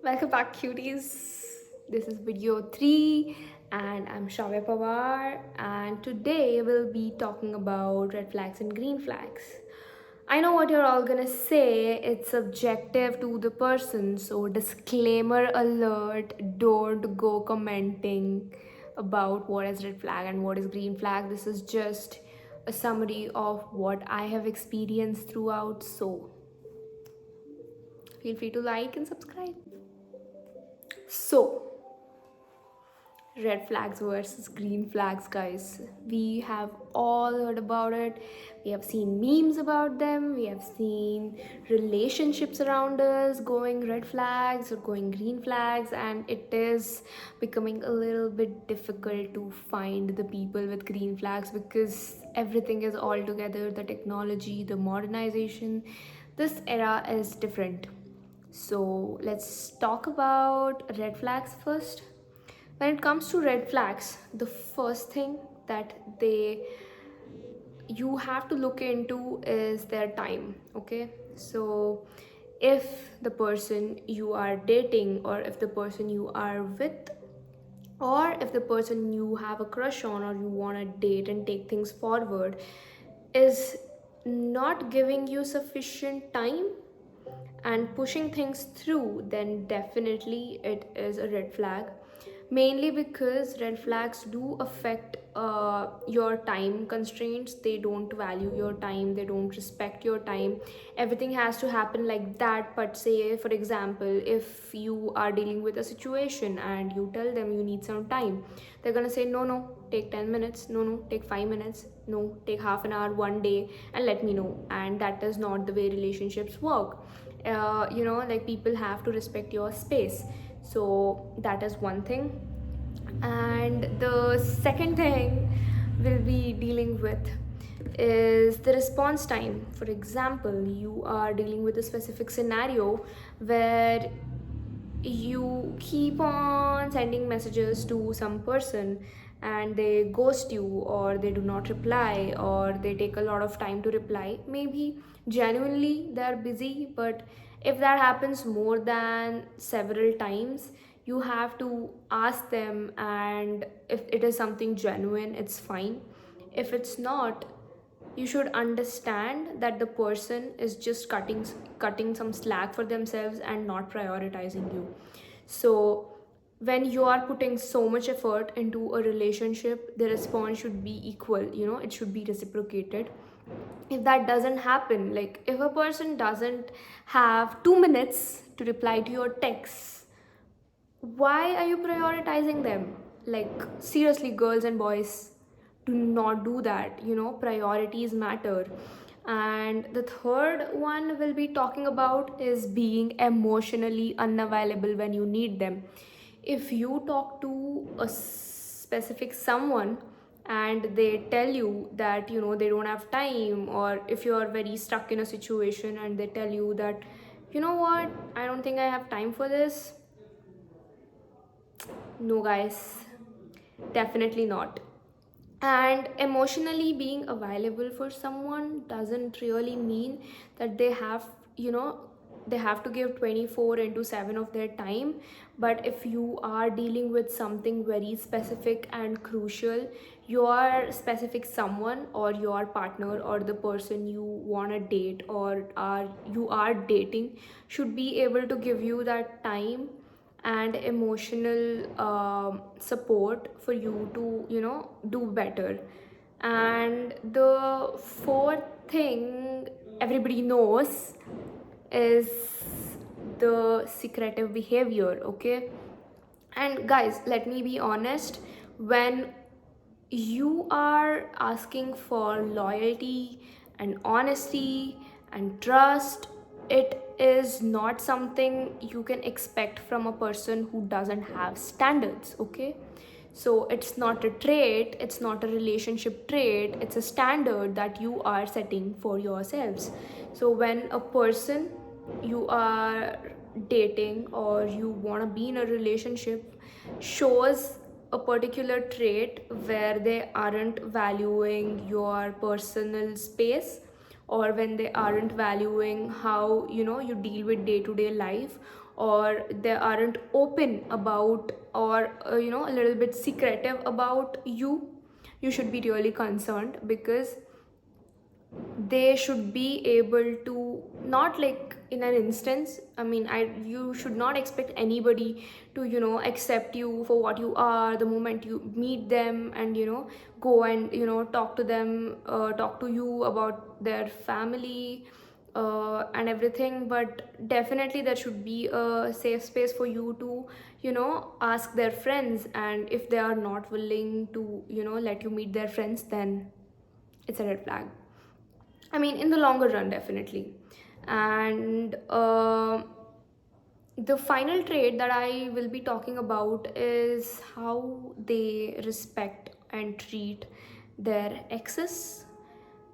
Welcome back, cuties. This is video 3, and I'm Shravya Pawar. And today we'll be talking about red flags and green flags. I know what you're all gonna say, it's subjective to the person, so disclaimer alert, don't go commenting about what is red flag and what is green flag. This is just a summary of what I have experienced throughout, so feel free to like and subscribe. So, red flags versus green flags, guys. We have all heard about it. We have seen memes about them. We have seen relationships around us going red flags or going green flags, and it is becoming a little bit difficult to find the people with green flags because everything is all together, the technology, the modernization. This era is different. So let's talk about red flags first. When it comes to red flags, the first thing that they you have to look into is their time. Okay, so if the person you are dating, or if the person you are with, or if the person you have a crush on or you want to date and take things forward is not giving you sufficient time and pushing things through, then definitely it is a red flag. Mainly because red flags do affect your time constraints. They don't value your time, they don't respect your time. Everything has to happen like that. But say, for example, if you are dealing with a situation and you tell them you need some time, they're gonna say, no, no, take 10 minutes, no, no, take 5 minutes, no, take half an hour, one day, and let me know. And that is not the way relationships work. Like, people have to respect your space. So that is one thing. And the second thing we'll be dealing with is the response time. For example, you are dealing with a specific scenario where you keep on sending messages to some person and they ghost you, or they do not reply, or they take a lot of time to reply. Maybe genuinely they're busy, but if that happens more than several times, you have to ask them, and if it is something genuine, it's fine. If it's not, you should understand that the person is just cutting some slack for themselves and not prioritizing you. So when you are putting so much effort into a relationship, the response should be equal, it should be reciprocated. If that doesn't happen, like if a person doesn't have 2 minutes to reply to your texts, why are you prioritizing them? Like, seriously, girls and boys, do not do that. Priorities matter. And the third one we'll be talking about is being emotionally unavailable when you need them. If you talk to a specific someone and they tell you that they don't have time, or if you are very stuck in a situation and they tell you that, you know what, I don't think I have time for this. No, guys, definitely not. And emotionally being available for someone doesn't really mean that they have to give 24 into 7 of their time. But if you are dealing with something very specific and crucial, your specific someone, or your partner, or the person you want to date, or you are dating, should be able to give you that time and emotional support for you to do better. And the fourth thing everybody knows is the secretive behavior. Okay, and guys, let me be honest, when you are asking for loyalty and honesty and trust, it is not something you can expect from a person who doesn't have standards. Okay, so it's not a trait, it's not a relationship trait, it's a standard that you are setting for yourselves. So when a person you are dating or you want to be in a relationship shows a particular trait where they aren't valuing your personal space, or when they aren't valuing how you deal with day-to-day life, or they aren't open about, or a little bit secretive about you, you should be really concerned, because they should be able to, not like in an instance, I mean, you should not expect anybody to accept you for what you are the moment you meet them, and go and talk to them, talk to you about their family, and everything. But definitely there should be a safe space for you to ask their friends, and if they are not willing to let you meet their friends, then it's a red flag. I mean, in the longer run, definitely. And the final trait that I will be talking about is how they respect and treat their exes,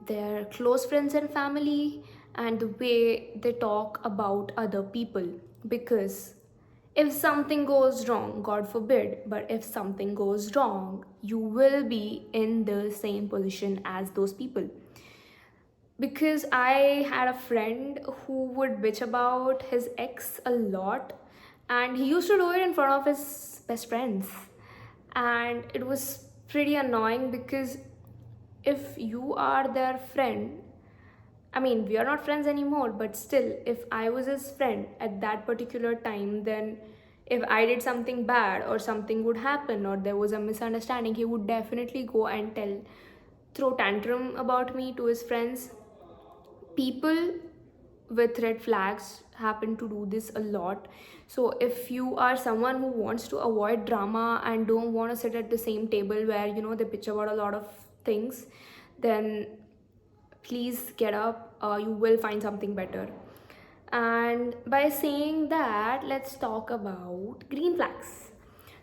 their close friends and family, and the way they talk about other people. Because if something goes wrong, God forbid, but if something goes wrong, you will be in the same position as those people. Because I had a friend who would bitch about his ex a lot, and he used to do it in front of his best friends. And it was pretty annoying, because if you are their friend, I mean, we are not friends anymore, but still, if I was his friend at that particular time, then if I did something bad or something would happen or there was a misunderstanding, he would definitely go and throw tantrum about me to his friends. People with red flags happen to do this a lot. So if you are someone who wants to avoid drama and don't want to sit at the same table where they bitch about a lot of things, then please get up. You will find something better. And by saying that, let's talk about green flags.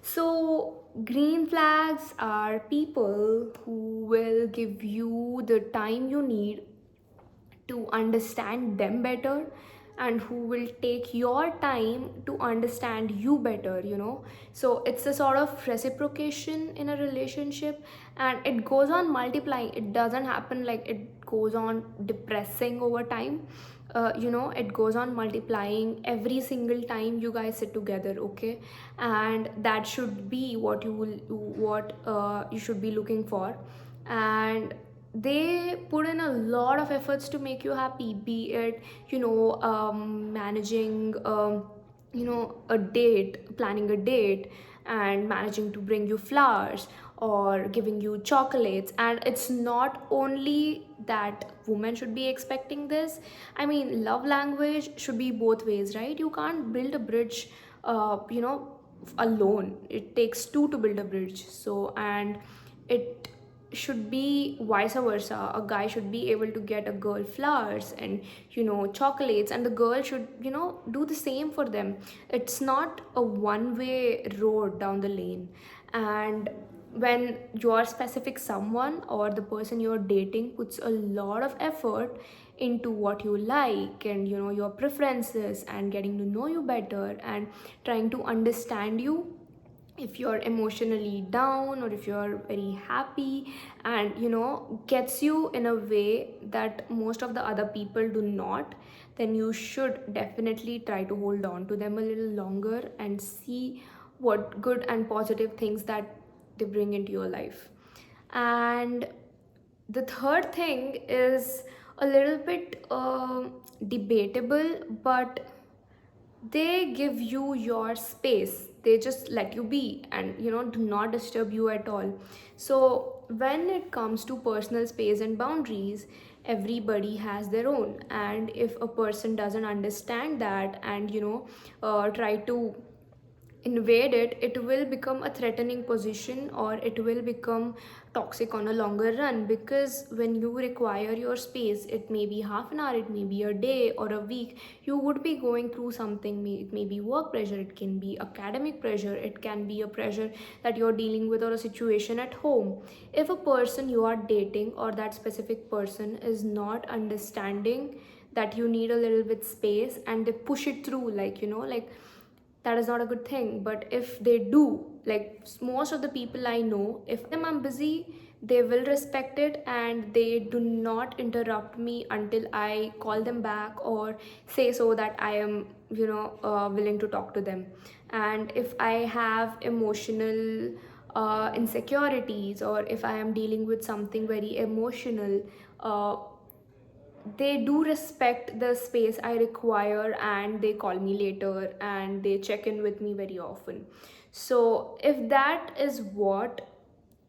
So, green flags are people who will give you the time you need to understand them better, and who will take your time to understand you better. So it's a sort of reciprocation in a relationship, and it goes on multiplying. It doesn't happen like it goes on depressing over time. It goes on multiplying every single time you guys sit together, okay? And that should be what you should be looking for. And they put in a lot of efforts to make you happy, be it managing a date, planning a date, and managing to bring you flowers or giving you chocolates. And it's not only that women should be expecting this. I mean, love language should be both ways, right? You can't build a bridge alone. It takes two to build a bridge. So, and it should be vice versa. A guy should be able to get a girl flowers and chocolates, and the girl should do the same for them. It's not a one way road down the lane. And when your specific someone or the person you're dating puts a lot of effort into what you like and your preferences, and getting to know you better and trying to understand you, if you're emotionally down or if you're very happy, and gets you in a way that most of the other people do not, then you should definitely try to hold on to them a little longer and see what good and positive things that they bring into your life. And the third thing is a little bit debatable, but they give you your space. They just let you be and do not disturb you at all. So when it comes to personal space and boundaries, everybody has their own. And if a person doesn't understand that and try to invade it, it will become a threatening position, or it will become toxic on a longer run. Because when you require your space, it may be half an hour, it may be a day or a week, you would be going through something. It may be work pressure, it can be academic pressure, it can be a pressure that you're dealing with, or a situation at home. If a person you are dating or that specific person is not understanding that you need a little bit space, and they push it through, like that is not a good thing. But if they do, like most of the people I know, if I'm busy, they will respect it, and they do not interrupt me until I call them back or say so that I am willing to talk to them. And if I have emotional insecurities, or if I am dealing with something very emotional, uh, they do respect the space I require, and they call me later and they check in with me very often. So if that is what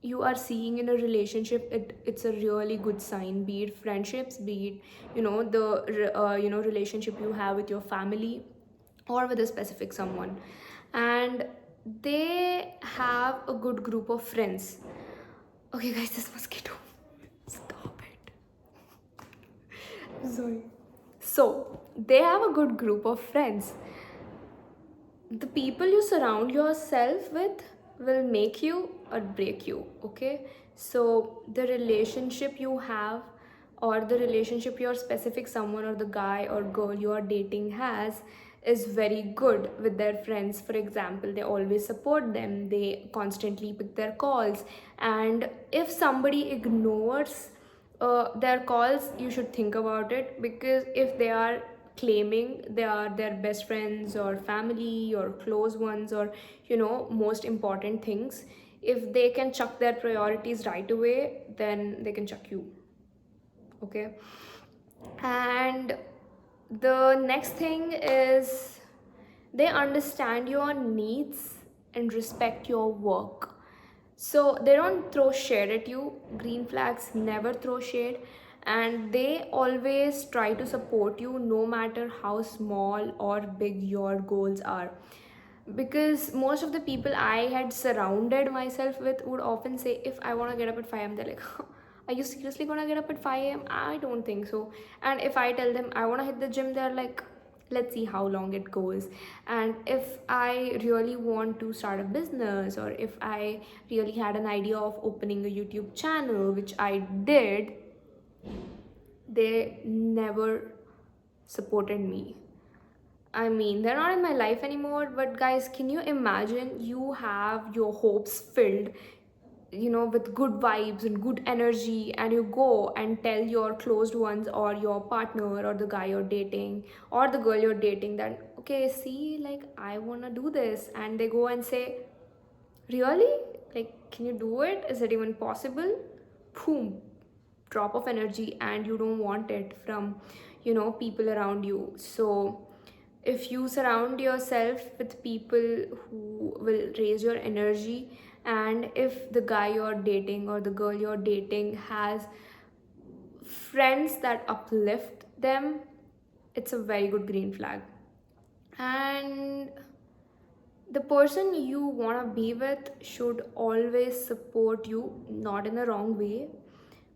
you are seeing in a relationship, it's a really good sign, be it friendships, be it relationship you have with your family or with a specific someone. And they have a good group of friends. Okay guys, this mosquito, stop it. Sorry. So, they have a good group of friends. The people you surround yourself with will make you or break you, okay? So, the relationship you have, or the relationship your specific someone or the guy or girl you are dating has, is very good with their friends. For example, they always support them, they constantly pick their calls, and if somebody ignores their calls, you should think about it, because if they are claiming they are their best friends or family or close ones, or most important things, if they can chuck their priorities right away, then they can chuck you, okay? And the next thing is, they understand your needs and respect your work. So they don't throw shade at you. Green flags never throw shade, and they always try to support you no matter how small or big your goals are. Because most of the people I had surrounded myself with would often say, if I want to get up at 5 a.m., they're like, are you seriously gonna get up at 5 a.m.? I don't think so. And if I tell them I want to hit the gym, they're like, let's see how long it goes. And if I really want to start a business, or if I really had an idea of opening a YouTube channel, which I did, they never supported me. I mean, they're not in my life anymore, but guys, can you imagine you have your hopes filled, with good vibes and good energy, and you go and tell your closed ones or your partner or the guy you're dating or the girl you're dating that, okay, see, like, I want to do this, and they go and say, really? Like, can you do it? Is it even possible? Boom, drop of energy, and you don't want it from, people around you. So, if you surround yourself with people who will raise your energy, and if the guy you're dating or the girl you're dating has friends that uplift them, it's a very good green flag. And the person you want to be with should always support you, not in a wrong way,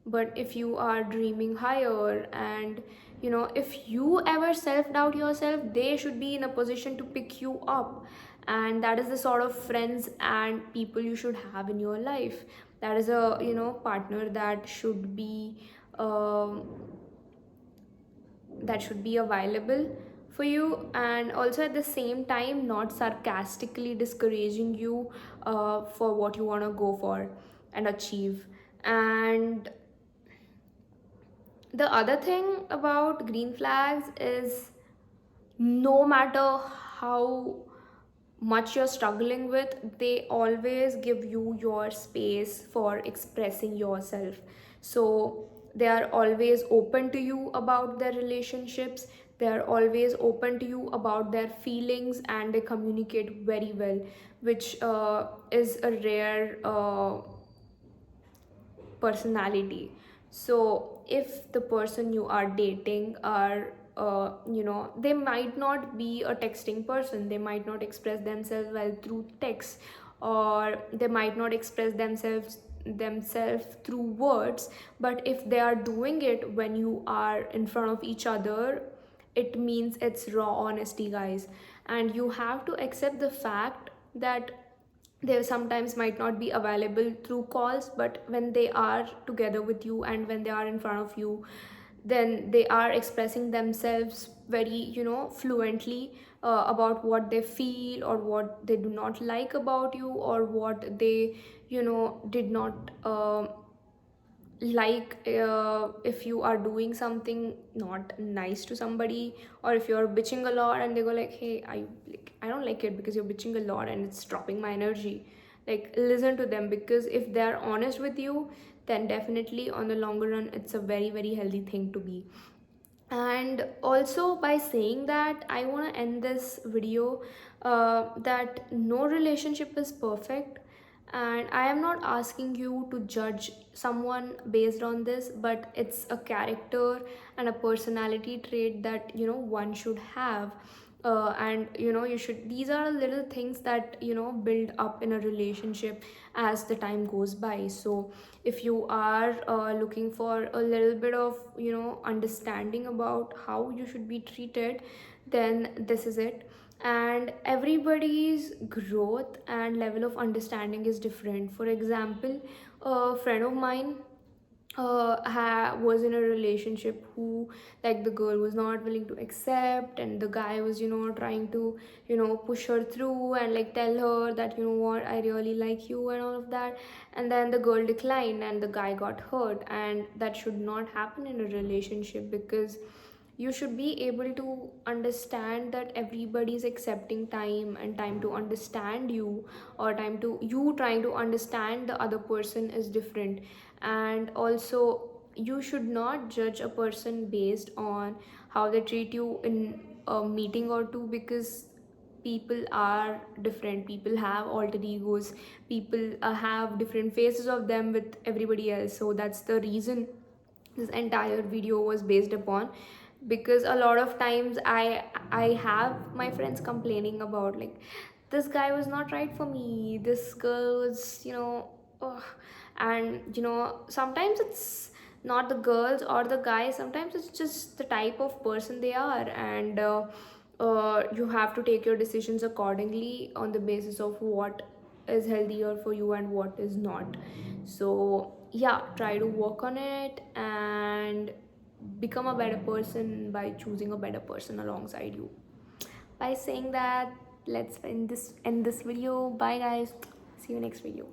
but if you are dreaming higher, and if you ever self doubt yourself, they should be in a position to pick you up. And that is the sort of friends and people you should have in your life. That is a partner that should be um, available for you, and also at the same time not sarcastically discouraging you for what you want to go for and achieve. And the other thing about green flags is, no matter how much you're struggling with, they always give you your space for expressing yourself. So they are always open to you about their relationships, they are always open to you about their feelings, and they communicate very well, which is a rare personality. So if the person you are dating are they might not be a texting person, they might not express themselves well through text, or they might not express themselves through words, but if they are doing it when you are in front of each other, it means it's raw honesty, guys. And you have to accept the fact that they sometimes might not be available through calls, but when they are together with you and when they are in front of you, then they are expressing themselves very fluently about what they feel, or what they do not like about you, or what they did not like if you are doing something not nice to somebody, or if you're bitching a lot and they go like, hey, I don't like it because you're bitching a lot and it's dropping my energy, like listen to them, because if they're honest with you, then definitely on the longer run it's a very very healthy thing to be. And also, by saying that, I want to end this video that no relationship is perfect, and I am not asking you to judge someone based on this, but it's a character and a personality trait that one should have. And you should, these are little things that build up in a relationship as the time goes by. So if you are looking for a little bit of understanding about how you should be treated, then this is it. And everybody's growth and level of understanding is different. For example, a friend of mine was in a relationship who, like, the girl was not willing to accept, and the guy was trying to push her through and like tell her that what, I really like you and all of that. And then the girl declined and the guy got hurt, and that should not happen in a relationship, because you should be able to understand that everybody's accepting time, and time to understand you, or time to you trying to understand the other person is different. And also, you should not judge a person based on how they treat you in a meeting or two, because people are different, people have alter egos, people have different faces of them with everybody else. So that's the reason this entire video was based upon. Because a lot of times I have my friends complaining about, like, this guy was not right for me, this girl was ugh. And sometimes it's not the girls or the guys, sometimes it's just the type of person they are. And you have to take your decisions accordingly on the basis of what is healthier for you and what is not. So yeah, try to work on it and become a better person by choosing a better person alongside you. By saying that, let's end this video. Bye guys, see you next video.